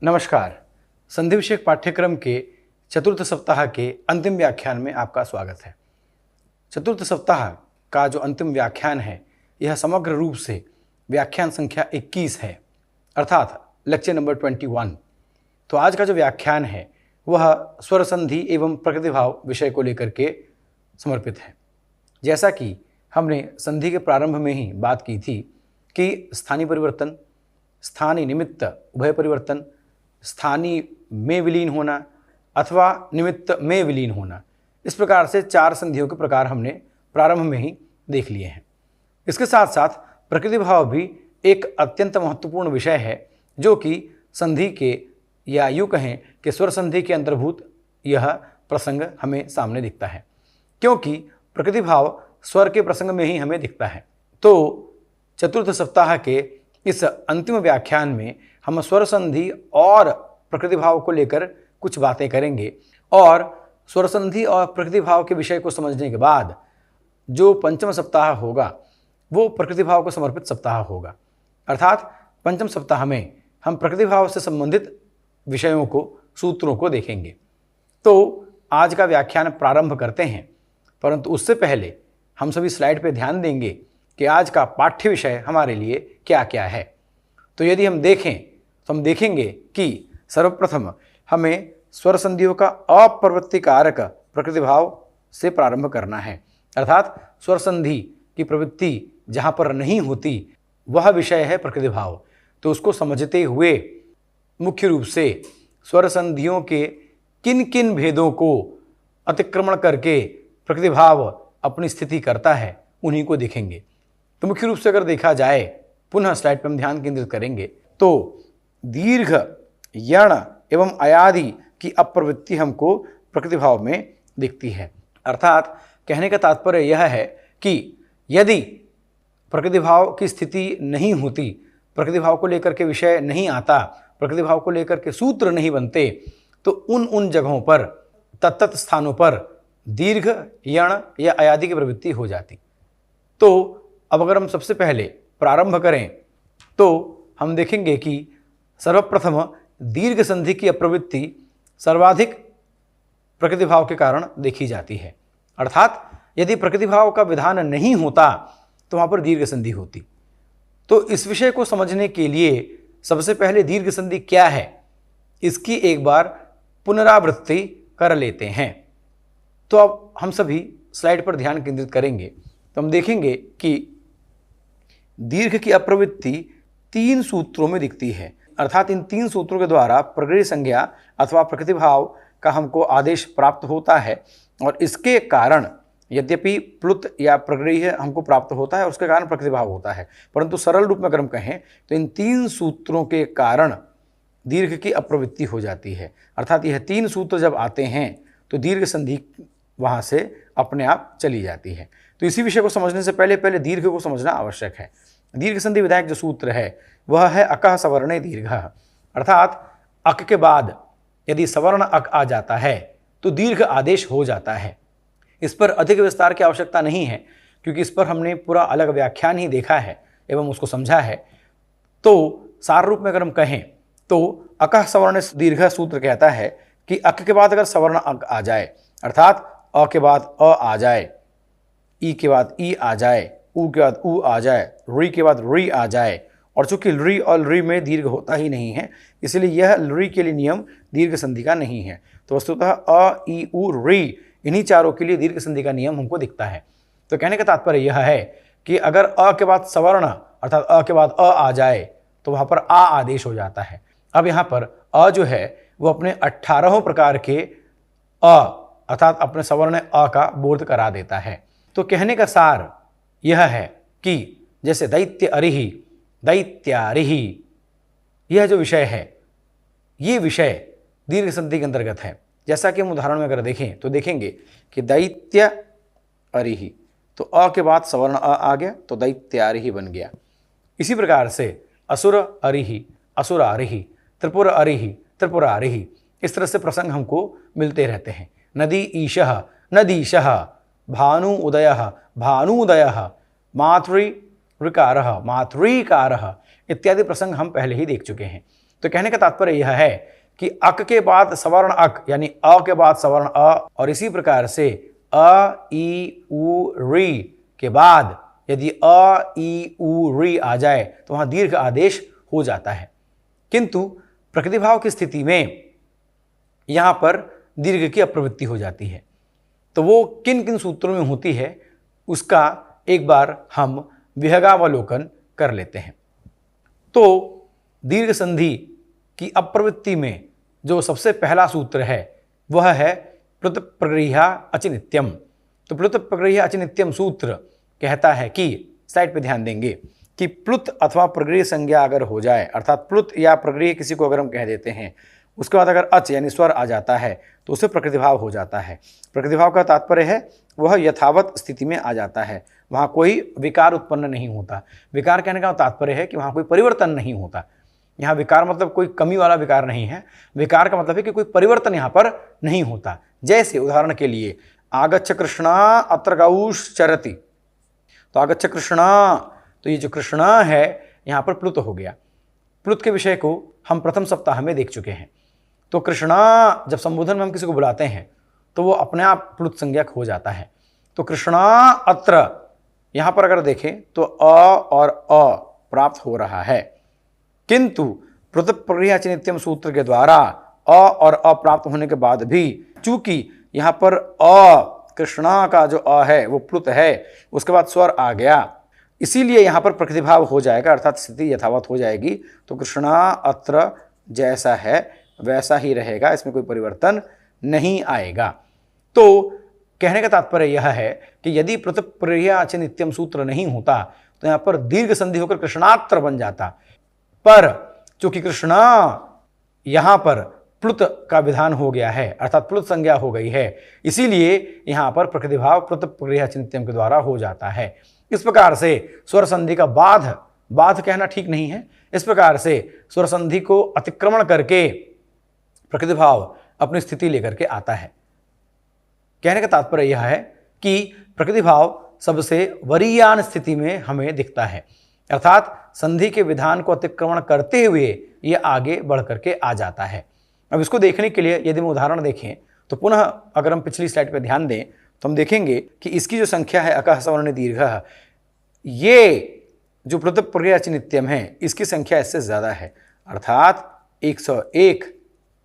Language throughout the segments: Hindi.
नमस्कार। संधि विषयक पाठ्यक्रम के चतुर्थ सप्ताह के अंतिम व्याख्यान में आपका स्वागत है। चतुर्थ सप्ताह का जो अंतिम व्याख्यान है यह समग्र रूप से व्याख्यान संख्या 21 है, अर्थात लेक्चर नंबर 21। तो आज का जो व्याख्यान है वह स्वर संधि एवं प्रकृतिभाव विषय को लेकर के समर्पित है। जैसा कि हमने संधि के प्रारंभ में ही बात की थी कि स्थानीय परिवर्तन, स्थानीय निमित्त उभय परिवर्तन, स्थानीय में विलीन होना अथवा निमित्त में विलीन होना, इस प्रकार से 4 संधियों के प्रकार हमने प्रारंभ में ही देख लिए हैं। इसके साथ साथ प्रकृतिभाव भी एक अत्यंत महत्वपूर्ण विषय है जो कि संधि के या यूँ कहें कि स्वर संधि के अंतर्भूत यह प्रसंग हमें सामने दिखता है, क्योंकि प्रकृतिभाव स्वर के प्रसंग में ही हमें दिखता है। तो चतुर्थ सप्ताह के इस अंतिम व्याख्यान में हम स्वर संधि और प्रकृतिभाव को लेकर कुछ बातें करेंगे और स्वर संधि और प्रकृतिभाव के विषय को समझने के बाद जो पंचम सप्ताह होगा वो प्रकृतिभाव को समर्पित सप्ताह होगा। अर्थात पंचम सप्ताह में हम प्रकृतिभाव से संबंधित विषयों को, सूत्रों को देखेंगे। तो आज का व्याख्यान प्रारंभ करते हैं, परंतु उससे पहले हम सभी स्लाइड पर ध्यान देंगे कि आज का पाठ्य विषय हमारे लिए क्या क्या है। तो यदि हम देखें तो हम देखेंगे कि सर्वप्रथम हमें स्वर संधियों का अप्रवृत्ति कारक प्रकृतिभाव से प्रारंभ करना है। अर्थात स्वर संधि की प्रवृत्ति जहाँ पर नहीं होती वह विषय है प्रकृतिभाव। तो उसको समझते हुए मुख्य रूप से स्वर संधियों के किन किन भेदों को अतिक्रमण करके प्रकृतिभाव अपनी स्थिति करता है उन्हीं को देखेंगे। तो मुख्य रूप से अगर देखा जाए, पुनः स्लाइड पर हम ध्यान केंद्रित करेंगे, तो दीर्घ, यण एवं अयादि की अप्रवृत्ति हमको प्रकृतिभाव में दिखती है। अर्थात कहने का तात्पर्य यह है कि यदि प्रकृतिभाव की स्थिति नहीं होती, प्रकृतिभाव को लेकर के विषय नहीं आता, प्रकृतिभाव को लेकर के सूत्र नहीं बनते, तो उन जगहों पर, तत्त स्थानों पर दीर्घ, यण या अयादि की प्रवृत्ति हो जाती। तो अब अगर हम सबसे पहले प्रारंभ करें तो हम देखेंगे कि सर्वप्रथम दीर्घ संधि की अप्रवृत्ति सर्वाधिक प्रकृतिभाव के कारण देखी जाती है। अर्थात यदि प्रकृतिभाव का विधान नहीं होता तो वहाँ पर दीर्घ संधि होती। तो इस विषय को समझने के लिए सबसे पहले दीर्घ संधि क्या है इसकी एक बार पुनरावृत्ति कर लेते हैं। तो अब हम सभी स्लाइड पर ध्यान केंद्रित करेंगे तो हम देखेंगे कि दीर्घ की अप्रवृत्ति 3 सूत्रों में दिखती है। अर्थात इन 3 सूत्रों के द्वारा प्रकृति संज्ञा अथवा प्रकृतिभाव का हमको आदेश प्राप्त होता है और इसके कारण यद्यपि प्लुत या प्रगृह्य हमको प्राप्त होता है और उसके कारण प्रकृतिभाव होता है, परंतु सरल रूप में अगर हम कहें तो इन 3 सूत्रों के कारण दीर्घ की अप्रवृत्ति हो जाती है। अर्थात यह 3 सूत्र जब आते हैं तो दीर्घ संधि वहाँ से अपने आप चली जाती है। तो इसी विषय को समझने से पहले दीर्घ को समझना आवश्यक है। दीर्घ संधि विधायक जो सूत्र है वह है अकः सवर्णे दीर्घः। अर्थात अक के बाद यदि सवर्ण अक आ जाता है तो दीर्घ आदेश हो जाता है। इस पर अधिक विस्तार की आवश्यकता नहीं है क्योंकि इस पर हमने पूरा अलग व्याख्यान ही देखा है एवं उसको समझा है। तो सार रूप में अगर हम कहें तो अकः सवर्ण दीर्घ सूत्र कहता है कि अक के बाद अगर सवर्ण अक आ जाए, अर्थात अ के बाद अ आ जाए, ई के बाद ई आ जाए, ऊ के बाद ऊ आ जाए, री के बाद री आ जाए, और चूंकि री और री में दीर्घ होता ही नहीं है इसलिए यह री के लिए नियम दीर्घ संधि का नहीं है। तो वस्तुतः अ, ई, ऊ, री इन्हीं चारों के लिए दीर्घ संधि का नियम हमको दिखता है। तो कहने का तात्पर्य यह है कि अगर अ के बाद सवर्ण अर्थात अ के बाद अ आ जाए तो वहाँ पर आ आदेश हो जाता है। अब यहाँ पर अ जो है वो अपने 18 प्रकार के अ अर्थात अपने सवर्ण अ का बोध करा देता है। तो कहने का सार यह है कि जैसे दैत्य अरिहि, दैत्यारिहि, यह जो विषय है ये विषय दीर्घ संधि के अंतर्गत है। जैसा कि हम उदाहरण में अगर देखें तो देखेंगे कि दैत्य अरिहि, तो अ के बाद सवर्ण अ आ गया तो दैत्यारिहि बन गया। इसी प्रकार से असुर अरिहि, असुरारिहि, त्रिपुर अरिहि, त्रिपुरारिहि, इस तरह से प्रसंग हमको मिलते रहते हैं। नदी ईशः, नदीशः, भानु उदयः, भानुदयः, मातृ ऋकारः, मातृकारः इत्यादि प्रसंग हम पहले ही देख चुके हैं। तो कहने का तात्पर्य यह है कि अक के बाद सवर्ण अक यानी अ के बाद सवर्ण अ, और इसी प्रकार से अ ई उ री के बाद यदि अ ई उ री आ जाए तो वहां दीर्घ आदेश हो जाता है। किंतु प्रकृति भाव की स्थिति में यहां पर दीर्घ की अप्रवृत्ति हो जाती है। तो वो किन किन सूत्रों में होती है उसका एक बार हम विहगावलोकन कर लेते हैं। तो दीर्घ संधि की अप्रवृत्ति में जो सबसे पहला सूत्र है वह है प्लुत प्रगृह्या अचिनित्यम। तो प्लुत प्रगृह्या अचिनित्यम सूत्र कहता है कि स्लाइड पे ध्यान देंगे कि प्लुत अथवा प्रगृह्य संज्ञा अगर हो जाए, अर्थात प्लुत या प्रगृह्य किसी को अगर हम कह देते हैं, उसके बाद अगर अच यानी स्वर आ जाता है तो उसे प्रकृतिभाव हो जाता है। प्रकृतिभाव का तात्पर्य है वह यथावत स्थिति में आ जाता है, वहाँ कोई विकार उत्पन्न नहीं होता। विकार कहने का तात्पर्य है कि वहाँ कोई परिवर्तन नहीं होता। यहाँ विकार मतलब कोई कमी वाला विकार नहीं है, विकार का मतलब है कि कोई परिवर्तन यहाँ पर नहीं होता। जैसे उदाहरण के लिए आगच्छ कृष्णा अत्र गौश चरति, तो आगच्छ कृष्णा, तो ये जो कृष्णा है यहाँ पर प्लुत हो गया। प्लुत के विषय को हम प्रथम सप्ताह में देख चुके हैं। तो कृष्णा जब संबोधन में हम किसी को बुलाते हैं तो वो अपने आप प्लुत संज्ञक हो जाता है। तो कृष्णा अत्र यहाँ पर अगर देखें तो अ और अ प्राप्त हो रहा है, किंतु प्लुत प्रगृह्य अचिनित्यम सूत्र के द्वारा अ और अ प्राप्त होने के बाद भी चूंकि यहाँ पर अ कृष्णा का जो अ है वो प्लुत है, उसके बाद स्वर आ गया, इसीलिए यहाँ पर प्रकृतिभाव हो जाएगा, अर्थात स्थिति यथावत हो जाएगी। तो कृष्णा अत्र जैसा है वैसा ही रहेगा, इसमें कोई परिवर्तन नहीं आएगा। तो कहने का तात्पर्य यह है कि यदि प्लुत प्रगृह्य अचिनित्यम सूत्र नहीं होता तो यहाँ पर दीर्घ संधि होकर कृष्णात्र बन जाता, पर चूंकि कृष्णा यहाँ पर प्लुत का विधान हो गया है, अर्थात प्लुत संज्ञा हो गई है, इसीलिए यहाँ पर प्रकृतिभाव प्लुत प्रगृह्य अचिनित्यम के द्वारा हो जाता है। इस प्रकार से स्वर संधि का बाध कहना ठीक नहीं है, इस प्रकार से स्वर संधि को अतिक्रमण करके प्रकृतिभाव अपनी स्थिति लेकर के आता है। कहने का तात्पर्य यह है कि प्रकृतिभाव सबसे वरीयान स्थिति में हमें दिखता है, अर्थात संधि के विधान को अतिक्रमण करते हुए यह आगे बढ़ करके आ जाता है। अब इसको देखने के लिए यदि हम उदाहरण देखें तो पुनः अगर हम पिछली स्लाइड पर ध्यान दें तो हम देखेंगे कि इसकी जो संख्या है अकः सवर्ण दीर्घ, ये जो प्लुत प्रगृह्य अचिनित्यम है इसकी संख्या इससे ज़्यादा है, अर्थात 101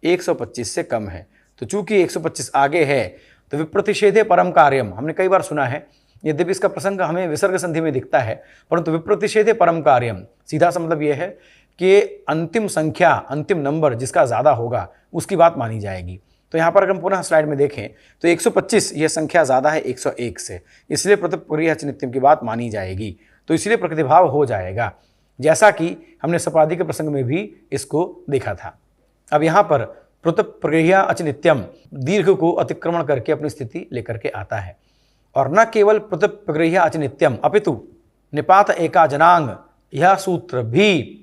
125 से कम है। तो चूंकि 125 आगे है तो विप्रतिषेधे परम कार्यम हमने कई बार सुना है, यद्यपि इसका प्रसंग हमें विसर्ग संधि में दिखता है, परंतु विप्रतिषेधे परम कार्यम सीधा सा मतलब यह है कि अंतिम संख्या, अंतिम नंबर जिसका ज़्यादा होगा उसकी बात मानी जाएगी। तो यहाँ पर अगर हम पुनः स्लाइड में देखें तो 125 यह संख्या ज़्यादा है 101 से, इसलिए प्लुत प्रगृह्य अचिनित्यम की बात मानी जाएगी, तो इसलिए प्रकृतिभाव हो जाएगा, जैसा कि हमने सपादी के प्रसंग में भी इसको देखा था। अब यहाँ पर प्लुत प्रगृह्य अचिनित्यम दीर्घ को अतिक्रमण करके अपनी स्थिति लेकर के आता है, और न केवल प्लुत प्रगृह्य अचिनित्यम अपितु निपात एका जनांग यह सूत्र भी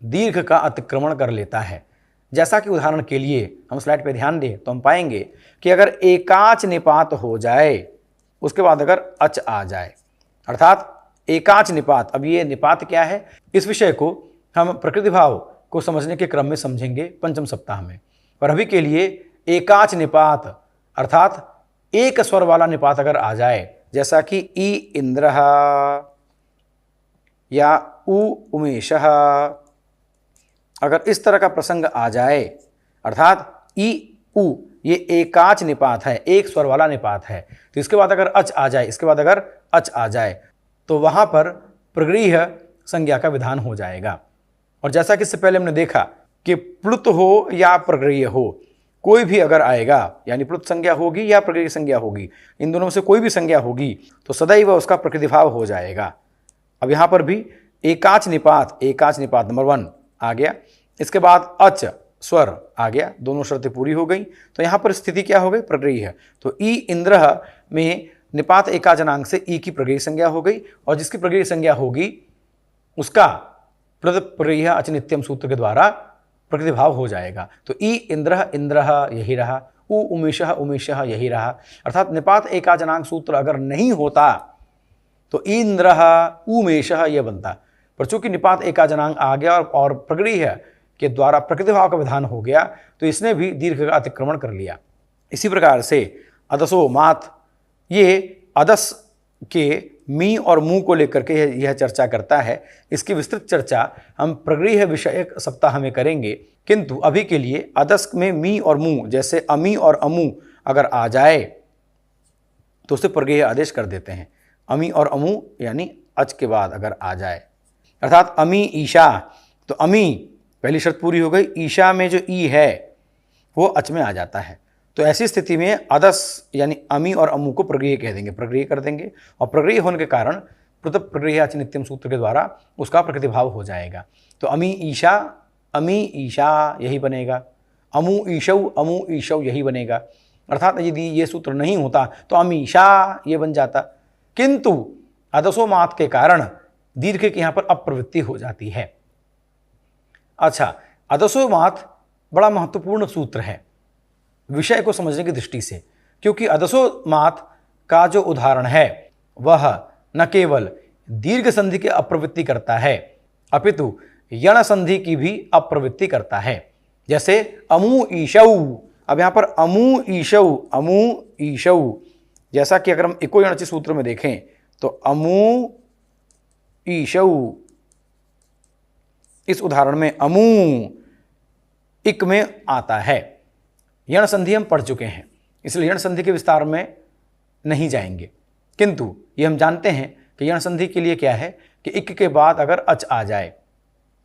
दीर्घ का अतिक्रमण कर लेता है। जैसा कि उदाहरण के लिए हम स्लाइड पे ध्यान दें तो हम पाएंगे कि अगर एकाच निपात हो जाए उसके बाद अगर अच आ जाए, अर्थात एकाच निपात, अब ये निपात क्या है इस विषय को हम प्रकृतिभाव को समझने के क्रम में समझेंगे पंचम सप्ताह में, पर अभी के लिए एकाच निपात अर्थात एक स्वर वाला निपात अगर आ जाए, जैसा कि ई इंद्रः या उ उमेशः, अगर इस तरह का प्रसंग आ जाए, अर्थात ई उ ये एकाच निपात है, एक स्वर वाला निपात है, तो इसके बाद अगर अच आ जाए, इसके बाद अगर अच आ जाए तो वहाँ पर प्रगृह्य संज्ञा का विधान हो जाएगा। और जैसा कि इससे पहले हमने देखा कि प्लुत हो या प्रगृह्य हो, कोई भी अगर आएगा यानी प्लुत संज्ञा होगी या प्रगृह्य संज्ञा होगी, इन दोनों में से कोई भी संज्ञा होगी तो सदैव उसका प्रकृतिभाव हो जाएगा। अब यहाँ पर भी एकाच निपात नंबर 1 आ गया, इसके बाद अच स्वर आ गया, दोनों शर्तें पूरी हो गई, तो यहाँ पर स्थिति क्या हो गई प्रगृह्य। तो ई इंद्र में निपात एका जनांग से ई की प्रगृह्य संज्ञा हो गई, और जिसकी प्रगृह्य संज्ञा होगी उसका प्लुत प्रगृह्य अचिनित्यम सूत्र के द्वारा प्रकृतिभाव हो जाएगा। तो ई इंद्र यही रहा, उ उमेशः यही रहा, अर्थात निपात एका जनांग सूत्र अगर नहीं होता तो इंद्र उमेशः यह बनता, पर चूंकि निपात एका जनांग आ गया और प्रगृह्य के द्वारा प्रकृति भाव का विधान हो गया, तो इसने भी दीर्घ का अतिक्रमण कर लिया। इसी प्रकार से अदसो मात, ये अदस के मी और मु को लेकर के यह चर्चा करता है। इसकी विस्तृत चर्चा हम प्रगृह्य विषयक सप्ताह में करेंगे, किंतु अभी के लिए अदस में मी और मु, जैसे अमी और अमु अगर आ जाए तो उसे प्रगृह्य आदेश कर देते हैं। अमी और अमु यानी अच के बाद अगर आ जाए, अर्थात अमी ईशा, तो अमी पहली शर्त पूरी हो गई, ईशा में जो ई है वो अच में आ जाता है। तो ऐसी स्थिति में अदस यानी अमी और अमु को प्रगृह्य कह देंगे, प्रगृह्य कर देंगे, और प्रगृह्य होने के कारण पृथक प्रगृह्याच नित्यम सूत्र के द्वारा उसका प्रकृति भाव हो जाएगा। तो अमी ईशा यही बनेगा, अमु ईशौ यही बनेगा। अर्थात यदि ये सूत्र नहीं होता तो अमीशा ये बन जाता, किंतु अदसो मात के कारण दीर्घ की यहाँ पर अप्रवृत्ति हो जाती है। अच्छा, अदसो मात बड़ा महत्वपूर्ण सूत्र है विषय को समझने की दृष्टि से, क्योंकि अदसो मात का जो उदाहरण है वह न केवल दीर्घ संधि की अप्रवृत्ति करता है, अपितु यण संधि की भी अप्रवृत्ति करता है। जैसे अमु ईशौ, अब यहाँ पर अमु ईशौ, जैसा कि अगर हम इको यणचि सूत्र में देखें तो अमु ईशौ, इस उदाहरण में अमु इक में आता है। यण संधि हम पढ़ चुके हैं, इसलिए यण संधि के विस्तार में नहीं जाएंगे, किंतु ये हम जानते हैं कि यण संधि के लिए क्या है कि इक के बाद अगर अच आ जाए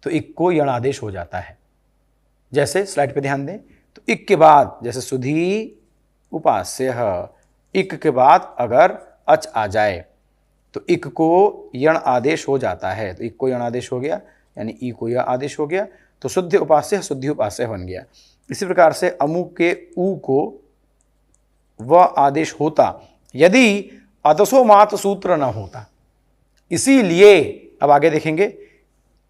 तो इक को यण आदेश हो जाता है। जैसे स्लाइड पे ध्यान दें, तो इक के बाद जैसे सुधी उपास्य, इक के बाद अगर अच आ जाए तो इक को यण आदेश हो जाता है। तो इक को यण आदेश हो गया, यानी ई को यह आदेश हो गया, तो शुद्ध उपास्य शुद्धि उपास्य बन गया। इसी प्रकार से अमु के ऊ को वह आदेश होता यदि अदसो मात सूत्र न होता। इसीलिए अब आगे देखेंगे,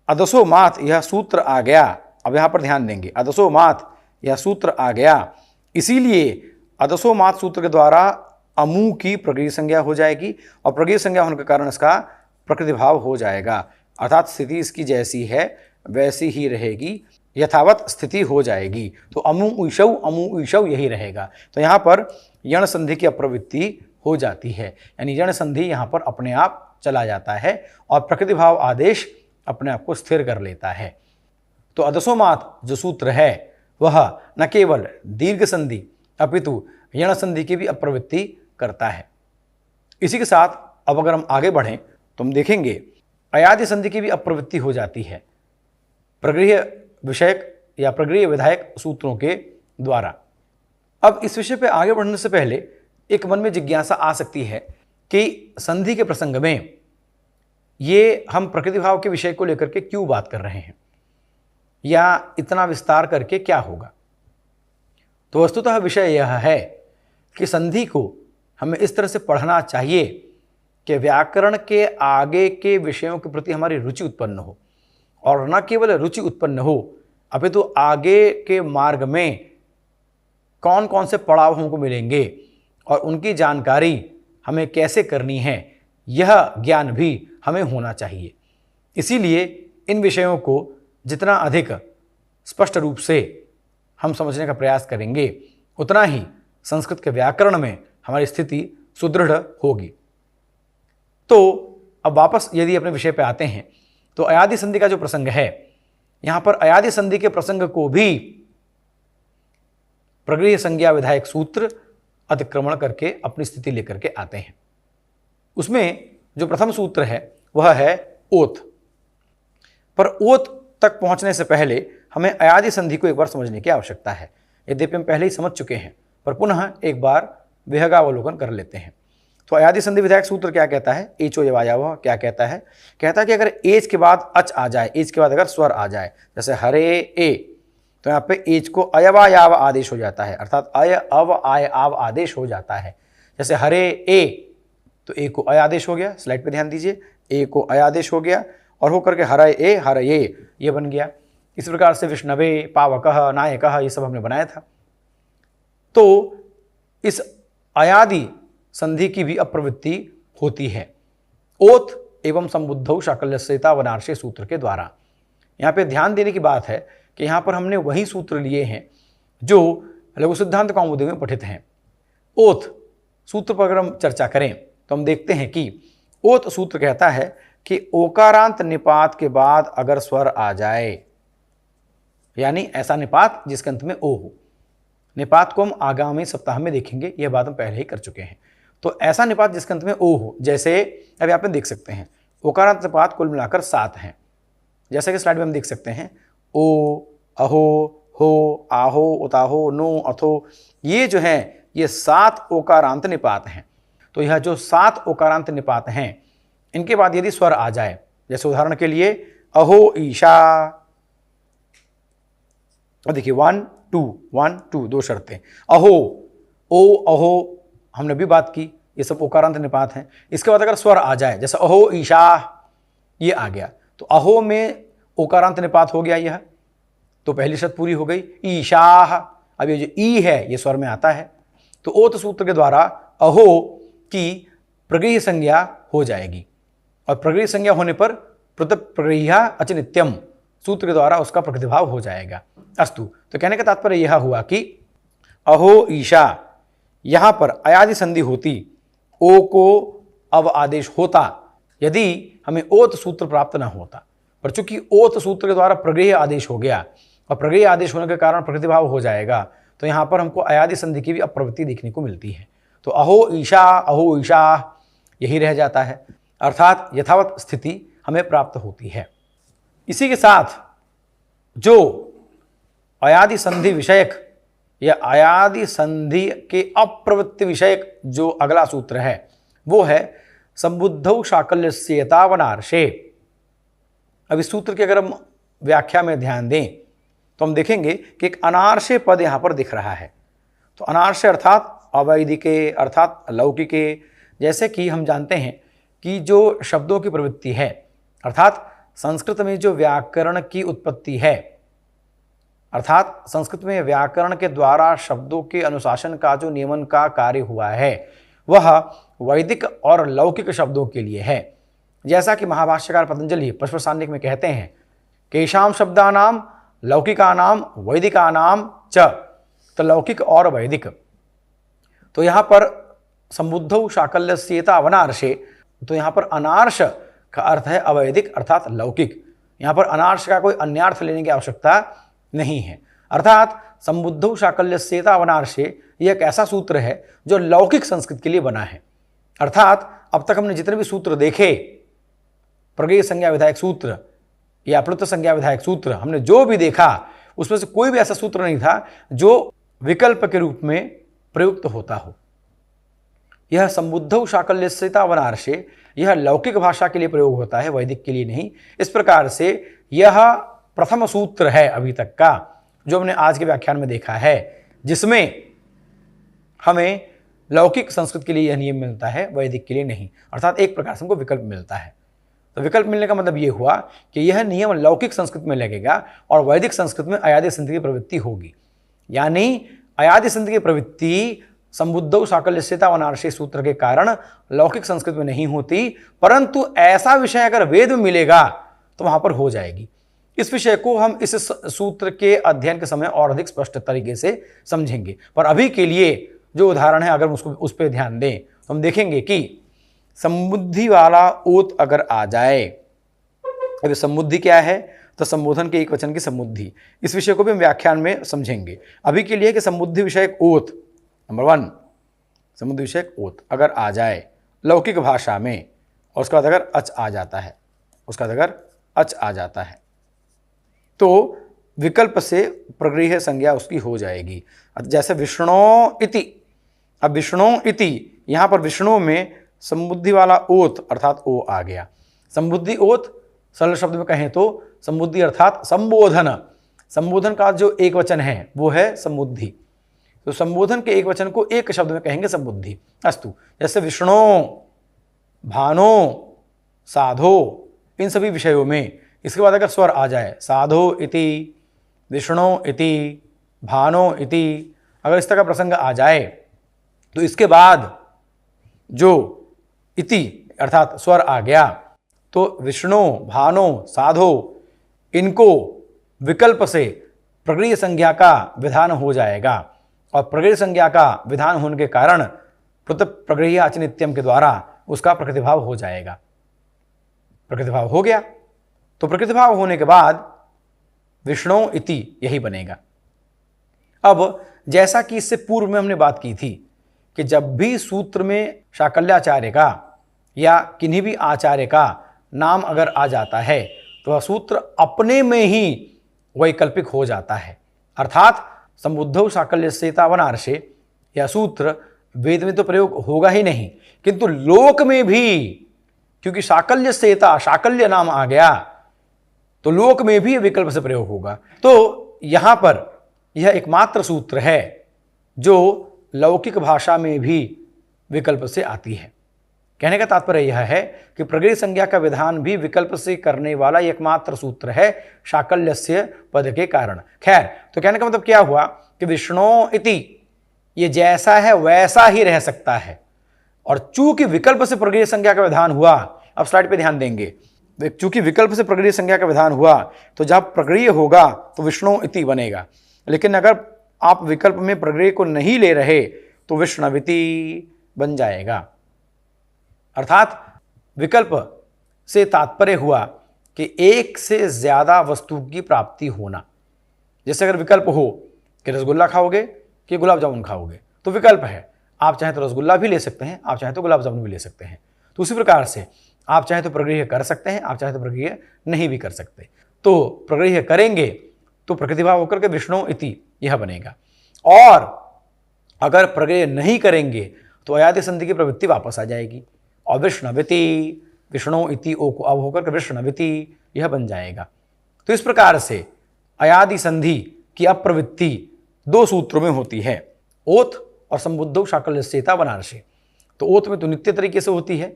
अदसो मात यह सूत्र आ गया। अब यहाँ पर ध्यान देंगे, अदसो मात यह सूत्र आ गया, इसीलिए अदसो मात सूत्र के द्वारा अमु की प्रकृति संज्ञा हो जाएगी, और प्रकृति संज्ञा होने के कारण इसका प्रकृति भाव हो जाएगा। अर्थात स्थिति इसकी जैसी है वैसी ही रहेगी, यथावत स्थिति हो जाएगी। तो अमु ईशौ यही रहेगा। तो यहाँ पर यण संधि की अप्रवृत्ति हो जाती है, यानी यण संधि यहाँ पर अपने आप चला जाता है और प्रकृति भाव आदेश अपने आप को स्थिर कर लेता है। तो अदसो मात जो सूत्र है वह न केवल दीर्घ संधि अपितु यण संधि की भी अप्रवृत्ति करता है। इसी के साथ अब अगर हम आगे बढ़ें तो हम देखेंगे अयादि संधि की भी अप्रवृत्ति हो जाती है प्रगृह्य विषयक या प्रगृह्य विधायक सूत्रों के द्वारा। अब इस विषय पे आगे बढ़ने से पहले एक मन में जिज्ञासा आ सकती है कि संधि के प्रसंग में ये हम प्रकृति भाव के विषय को लेकर के क्यों बात कर रहे हैं, या इतना विस्तार करके क्या होगा। तो वस्तुतः विषय यह है कि संधि को हमें इस तरह से पढ़ना चाहिए कि व्याकरण के आगे के विषयों के प्रति हमारी रुचि उत्पन्न हो, और न केवल रुचि उत्पन्न हो अपितु तो आगे के मार्ग में कौन कौन से पड़ाव हमको मिलेंगे और उनकी जानकारी हमें कैसे करनी है, यह ज्ञान भी हमें होना चाहिए। इसीलिए इन विषयों को जितना अधिक स्पष्ट रूप से हम समझने का प्रयास करेंगे उतना ही संस्कृत के व्याकरण में हमारी स्थिति सुदृढ़ होगी। तो अब वापस यदि अपने विषय पे आते हैं तो अयादि संधि का जो प्रसंग है, यहाँ पर अयादि संधि के प्रसंग को भी प्रगृह्य संज्ञा विधायक सूत्र अतिक्रमण करके अपनी स्थिति लेकर के आते हैं। उसमें जो प्रथम सूत्र है वह है ओत। पर ओत तक पहुंचने से पहले हमें अयादि संधि को एक बार समझने की आवश्यकता है। यद्यपि हम पहले ही समझ चुके हैं, पर पुनः एक बार विहगावलोकन कर लेते हैं। तो अयादि संधि विधायक सूत्र क्या कहता है, एचो यवायावः क्या कहता है, कहता है कि अगर एच के बाद अच आ जाए, एच के बाद अगर स्वर आ जाए, जैसे हरे ए, तो यहाँ पे एच को अयवायाव आदेश हो जाता है, अर्थात अय अव आय आव आदेश हो जाता है। जैसे हरे ए, तो ए को अय आदेश हो गया, स्लाइड पे ध्यान दीजिए, ए को अय आदेश हो गया और होकर के हर ये बन गया। इस प्रकार से विष्णवे, पावकः, नायकः ये सब हमने बनाया था। तो इस अयादि संधि की भी अप्रवृत्ति होती है ओत एवं संबुद्धौ शाकल्यस्यता वनार्षे सूत्र के द्वारा। यहाँ पे ध्यान देने की बात है कि यहाँ पर हमने वही सूत्र लिए हैं जो लघु सिद्धांत कौमुदी में पठित हैं। ओथ सूत्र पर अगर हम चर्चा करें तो हम देखते हैं कि ओथ सूत्र कहता है कि ओकारांत निपात के बाद अगर स्वर आ जाए, यानी ऐसा निपात जिसके अंत में ओ हो। निपात को हम आगामी सप्ताह में देखेंगे, यह बात हम पहले ही कर चुके हैं। तो ऐसा निपात जिसके अंत में ओ हो, जैसे अभी आप देख सकते हैं ओकारांत निपात कुल मिलाकर 7 हैं। जैसे कि स्लाइड में हम देख सकते हैं ओ, अहो, हो, आहो, उताहो, नो, अथो, ये जो हैं ये 7 ओकारांत निपात हैं। तो यह जो 7 ओकारांत निपात हैं, इनके बाद यदि स्वर आ जाए, जैसे उदाहरण के लिए अहो ईशा, देखिए 1 2 दो शर्तें। अहो, ओ, अहो हमने भी बात की, ये सब ओकारांत निपात हैं। इसके बाद अगर स्वर आ जाए, जैसे अहो ईशा, ये आ गया, तो अहो में ओकारांत निपात हो गया यह, तो पहली शर्त पूरी हो गई। ईशाह, अब ये जो ई है ये स्वर में आता है, तो ओत सूत्र के द्वारा अहो की प्रगृह्य संज्ञा हो जाएगी, और प्रगृह्य संज्ञा होने पर प्रगृह्या अचनित्यम सूत्र के द्वारा उसका प्रतिभाव हो जाएगा। अस्तु, तो कहने का तात्पर्य यह हुआ कि अहो ईशा, यहां पर अयादि संधि होती, ओ को अव आदेश होता यदि हमें ओत सूत्र प्राप्त न होता, पर चूंकि ओत सूत्र के द्वारा प्रगृह्य आदेश हो गया और प्रगृह्य आदेश होने के कारण प्रतिभाव हो जाएगा, तो यहां पर हमको अयादि संधि की भी अप्रवृत्ति देखने को मिलती है। तो अहो ईशा यही रह जाता है, अर्थात यथावत स्थिति हमें प्राप्त होती है। इसी के साथ जो अयादि संधि विषयक या अयादि संधि के अप्रवृत्ति विषयक जो अगला सूत्र है वो है संबुद्धौ शाकल्यस्येतावनार्षे। अब इस सूत्र की अगर हम व्याख्या में ध्यान दें तो हम देखेंगे कि एक अनार्षे पद यहाँ पर दिख रहा है। तो अनार्षे अर्थात अवैदिके अर्थात अलौकिके, जैसे कि हम जानते हैं कि जो शब्दों की प्रवृत्ति है, अर्थात संस्कृत में जो व्याकरण की उत्पत्ति है, अर्थात संस्कृत में व्याकरण के द्वारा शब्दों के अनुशासन का जो नियमन का कार्य हुआ है वह वैदिक और लौकिक शब्दों के लिए है। जैसा कि महाभाष्यकार पतंजलि पशुप्रसान्निक में कहते हैं, केशाम शब्दानाम लौकिकानाम वैदिकानाम च, तो लौकिक और वैदिक। तो यहाँ पर संबुद्धौ शाकल्यस्येता अवनार्षे, तो यहाँ पर अनार्ष का अर्थ है अवैदिक अर्थात लौकिक। यहाँ पर अनार्ष का कोई अन्य अर्थ लेने की आवश्यकता नहीं है, अर्थात संबुद्धौ शाकल्यस्येता अवनार्षे यह एक ऐसा सूत्र है जो लौकिक संस्कृत के लिए बना है। अर्थात अब तक हमने जितने भी सूत्र देखे, प्रगृह्य संज्ञा विधायक सूत्र या प्लुत संज्ञा विधायक सूत्र, हमने जो भी देखा उसमें से कोई भी ऐसा सूत्र नहीं था जो विकल्प के रूप में प्रयुक्त होता हो। यह संबुद्धौ शाकल्यस्येता अवनार्षे यह लौकिक भाषा के लिए प्रयोग होता है, वैदिक के लिए नहीं। इस प्रकार से यह प्रथम सूत्र है अभी तक का जो हमने आज के व्याख्यान में देखा है, जिसमें हमें लौकिक संस्कृत के लिए यह नियम मिलता है, वैदिक के लिए नहीं। अर्थात एक प्रकार से हमको विकल्प मिलता है। तो विकल्प मिलने का मतलब ये हुआ कि यह नियम लौकिक संस्कृत में लगेगा और वैदिक संस्कृत में अयादि संधि की प्रवृत्ति होगी। यानी अयादि संधि की प्रवृत्ति संबुद्धौ शाकल्यस्येता अवनार्षे सूत्र के कारण लौकिक संस्कृत में नहीं होती, परंतु ऐसा विषय अगर वेद में मिलेगा तो वहां पर हो जाएगी। इस विषय को हम इस सूत्र के अध्ययन के समय और अधिक स्पष्ट तरीके से समझेंगे, पर अभी के लिए जो उदाहरण है अगर उसको उस पर ध्यान दें तो हम देखेंगे कि समुद्धि वाला ओत अगर आ जाए, अभी समुद्धि क्या है, तो संबोधन के एक वचन की समुद्धि, इस विषय को भी हम व्याख्यान में समझेंगे। अभी के लिए कि समुद्धि विषयक ओत नंबर 1, समुद्धि विषयक ओत अगर आ जाए लौकिक भाषा में और उसके बाद अगर अच आ जाता है, उसका अगर अच आ जाता है तो विकल्प से प्रगृह्य संज्ञा उसकी हो जाएगी। जैसे विष्णु इति, अब विष्णु इति यहाँ पर विष्णु में संबुद्धि वाला ओत अर्थात ओ आ गया। संबुद्धि ओत सरल शब्द में कहें तो संबुद्धि अर्थात संबोधन, संबोधन का जो एक वचन है वो है समुद्धि। तो संबोधन के एक वचन को एक शब्द में कहेंगे समुद्धि। अस्तु, जैसे विष्णु, भानो, साधो, इन सभी विषयों में इसके बाद अगर स्वर आ जाए साधो इति, विष्णु इति, भानो इति, अगर इस तरह का प्रसंग आ जाए तो इसके बाद जो इति अर्थात स्वर आ गया तो विष्णु, भानो, साधो इनको विकल्प से प्रगृह्य संज्ञा का विधान हो जाएगा और प्रगृह्य संज्ञा का विधान होने के कारण प्रगृह्य अचनित्यम के द्वारा उसका प्रकृतिभाव हो जाएगा। प्रकृतिभाव हो गया तो प्रकृतिभाव होने के बाद विष्णु इति यही बनेगा। अब जैसा कि इससे पूर्व में हमने बात की थी कि जब भी सूत्र में शाकल्याचार्य का या किन्हीं भी आचार्य का नाम अगर आ जाता है तो वह सूत्र अपने में ही वैकल्पिक हो जाता है, अर्थात संबुद्धौ शाकल्यस्येता वनार्षे यह सूत्र वेद में तो प्रयोग होगा ही नहीं, किंतु लोक में भी, क्योंकि शाकल्यस्येता शाकल्य नाम आ गया तो लोक में भी विकल्प से प्रयोग होगा। तो यहां पर यह एकमात्र सूत्र है जो लौकिक भाषा में भी विकल्प से आती है। कहने का तात्पर्य यह है कि प्रगृह्य संज्ञा का विधान भी विकल्प से करने वाला एकमात्र सूत्र है शाकल्यस्य पद के कारण। खैर, तो कहने का मतलब क्या हुआ कि विष्णु इति ये जैसा है वैसा ही रह सकता है, और चूंकि विकल्प से प्रगृह्य संज्ञा का विधान हुआ, अब स्लाइड पे ध्यान देंगे, चूंकि विकल्प से प्रगृह्य संज्ञा का विधान हुआ तो जब प्रगृह्य होगा तो विष्णु इति बनेगा, लेकिन अगर आप विकल्प में प्रगृह्य को नहीं ले रहे तो विष्णविति बन जाएगा। अर्थात विकल्प से तात्पर्य हुआ कि एक से ज्यादा वस्तु की प्राप्ति होना। जैसे अगर विकल्प हो कि रसगुल्ला खाओगे कि गुलाब जामुन खाओगे, तो विकल्प है, आप चाहे तो रसगुल्ला भी ले सकते हैं, आप चाहे तो गुलाब जामुन भी ले सकते हैं। तो उसी प्रकार से आप चाहे तो प्रगृह्य कर सकते हैं, आप चाहे तो प्रगृह्य नहीं भी कर सकते। तो प्रगृह्य करेंगे तो प्रकृतिभाव होकर के विष्णु इति यह बनेगा, और अगर प्रगृह्य नहीं करेंगे तो अयादि संधि की प्रवृत्ति वापस आ जाएगी और विष्णविति विष्णु इति ओ को अब होकर के विष्णविति यह बन जाएगा। तो इस प्रकार से अयादि संधि की अप्रवृत्ति दो सूत्रों में होती है, ओथ और संबुद्धौ शाकल्यस्येता वनार्षे। तो ओथ में तो नित्य तरीके से होती है,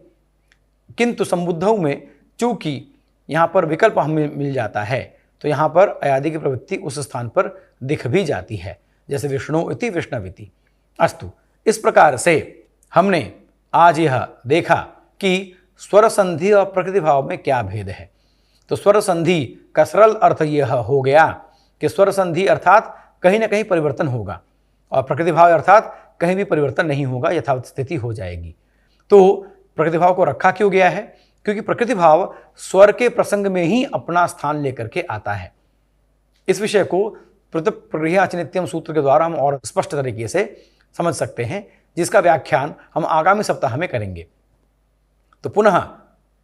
किंतु संबुद्धौ में चूंकि यहाँ पर विकल्प हमें मिल जाता है तो यहाँ पर अयादि की प्रवृत्ति उस स्थान पर दिख भी जाती है, जैसे विष्णु इति विष्णविति। अस्तु, इस प्रकार से हमने आज यह देखा कि स्वर संधि और प्रकृति भाव में क्या भेद है। तो स्वर संधि का सरल अर्थ यह हो गया कि स्वर संधि अर्थात कहीं ना कहीं परिवर्तन होगा और प्रकृति भाव अर्थात कहीं भी परिवर्तन नहीं होगा, यथावत स्थिति हो जाएगी। तो प्रकृति भाव को रखा क्यों गया है? क्योंकि प्रकृति भाव स्वर के प्रसंग में ही अपना स्थान लेकर के आता है। इस विषय को प्रगृह्याचनित्यम सूत्र के द्वारा हम और स्पष्ट तरीके से समझ सकते हैं, जिसका व्याख्यान हम आगामी सप्ताह में करेंगे। तो पुनः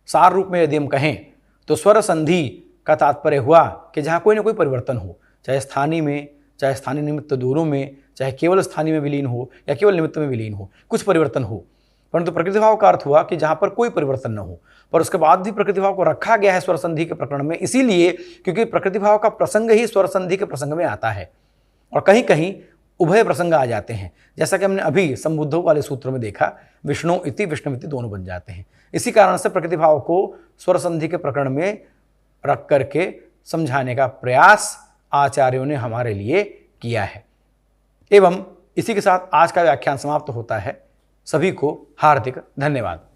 सार रूप में यदि हम कहें तो स्वर संधि का तात्पर्य हुआ कि जहाँ कोई ना कोई परिवर्तन हो, चाहे स्थानीय में, चाहे स्थानीय निमित्त दोनों में, चाहे केवल स्थानीय में विलीन हो या केवल निमित्त में विलीन हो, कुछ परिवर्तन हो। परंतु प्रकृतिभाव का अर्थ हुआ कि जहाँ पर कोई परिवर्तन न हो, पर उसके बाद भी प्रकृतिभाव को रखा गया है स्वर संधि के प्रकरण में, इसीलिए क्योंकि प्रकृतिभाव का प्रसंग ही स्वर संधि के प्रसंग में आता है और कहीं कहीं उभय प्रसंग आ जाते हैं, जैसा कि हमने अभी संबुद्धौ वाले सूत्र में देखा, विष्णु इति विष्णुविति दोनों बन जाते हैं। इसी कारण से प्रकृतिभाव को स्वर संधि के प्रकरण में रख करके समझाने का प्रयास आचार्यों ने हमारे लिए किया है। एवं इसी के साथ आज का व्याख्यान समाप्त होता है। सभी को हार्दिक धन्यवाद।